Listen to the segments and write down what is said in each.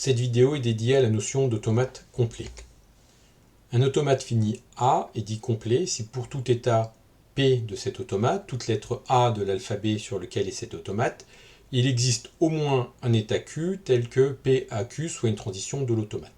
Cette vidéo est dédiée à la notion d'automate complet. Un automate fini A est dit complet si pour tout état P de cet automate, toute lettre A de l'alphabet sur lequel est cet automate, il existe au moins un état Q tel que PAQ soit une transition de l'automate.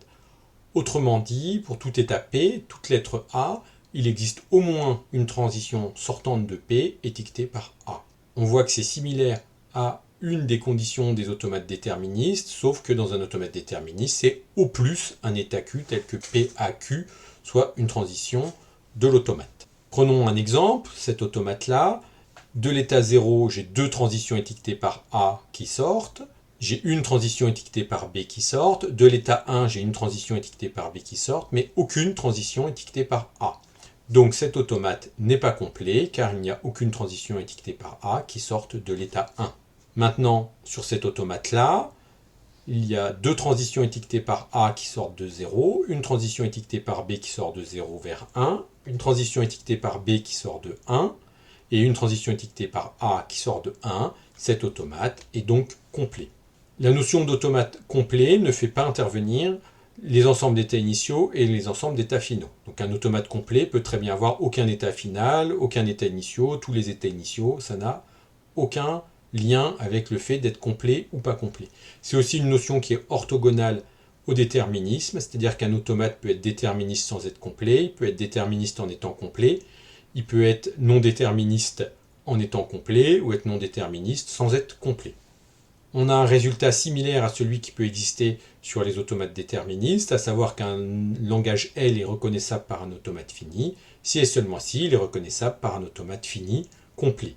Autrement dit, pour tout état P, toute lettre A, il existe au moins une transition sortante de P étiquetée par A. On voit que c'est similaire à une des conditions des automates déterministes, sauf que dans un automate déterministe, c'est au plus un état Q tel que PAQ soit une transition de l'automate. Prenons un exemple, cet automate-là, de l'état 0, j'ai deux transitions étiquetées par A qui sortent, j'ai une transition étiquetée par B qui sortent, de l'état 1, j'ai une transition étiquetée par B qui sortent, mais aucune transition étiquetée par A. Donc cet automate n'est pas complet car il n'y a aucune transition étiquetée par A qui sorte de l'état 1. Maintenant, sur cet automate-là, il y a deux transitions étiquetées par A qui sortent de 0, une transition étiquetée par B qui sort de 0 vers 1, une transition étiquetée par B qui sort de 1, et une transition étiquetée par A qui sort de 1. Cet automate est donc complet. La notion d'automate complet ne fait pas intervenir les ensembles d'états initiaux et les ensembles d'états finaux. Donc un automate complet peut très bien avoir aucun état final, aucun état initiaux, tous les états initiaux, ça n'a aucun lien avec le fait d'être complet ou pas complet. C'est aussi une notion qui est orthogonale au déterminisme, c'est-à-dire qu'un automate peut être déterministe sans être complet, il peut être déterministe en étant complet, il peut être non déterministe en étant complet, ou être non déterministe sans être complet. On a un résultat similaire à celui qui peut exister sur les automates déterministes, à savoir qu'un langage L est reconnaissable par un automate fini, si et seulement si il est reconnaissable par un automate fini complet.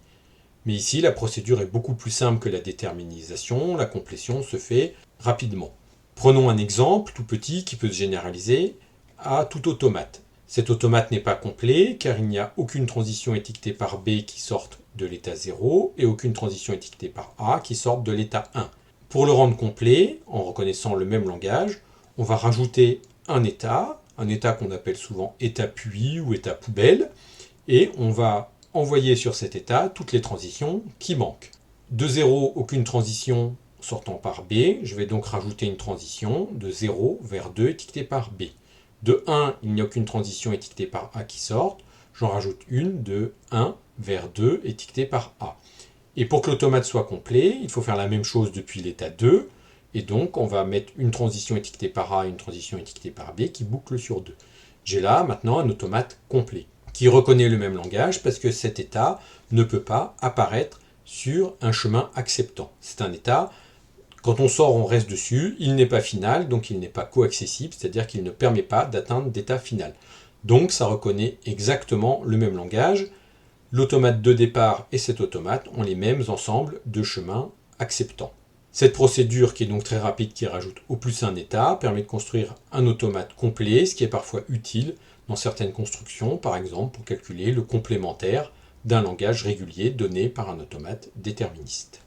Mais ici, la procédure est beaucoup plus simple que la déterminisation, la complétion se fait rapidement. Prenons un exemple tout petit qui peut se généraliser à tout automate. Cet automate n'est pas complet car il n'y a aucune transition étiquetée par B qui sorte de l'état 0 et aucune transition étiquetée par A qui sorte de l'état 1. Pour le rendre complet, en reconnaissant le même langage, on va rajouter un état qu'on appelle souvent état puits ou état poubelle, et on va envoyer sur cet état toutes les transitions qui manquent. De 0, aucune transition sortant par B, je vais donc rajouter une transition de 0 vers 2 étiquetée par B. De 1, il n'y a aucune transition étiquetée par A qui sorte, j'en rajoute une de 1 vers 2 étiquetée par A. Et pour que l'automate soit complet, il faut faire la même chose depuis l'état 2, et donc on va mettre une transition étiquetée par A et une transition étiquetée par B qui boucle sur 2. J'ai là maintenant un automate complet, qui reconnaît le même langage parce que cet état ne peut pas apparaître sur un chemin acceptant. C'est un état, quand on sort, on reste dessus, il n'est pas final, donc il n'est pas coaccessible, c'est-à-dire qu'il ne permet pas d'atteindre d'état final. Donc ça reconnaît exactement le même langage. L'automate de départ et cet automate ont les mêmes ensembles de chemins acceptants. Cette procédure, qui est donc très rapide, qui rajoute au plus un état, permet de construire un automate complet, ce qui est parfois utile dans certaines constructions, par exemple pour calculer le complémentaire d'un langage régulier donné par un automate déterministe.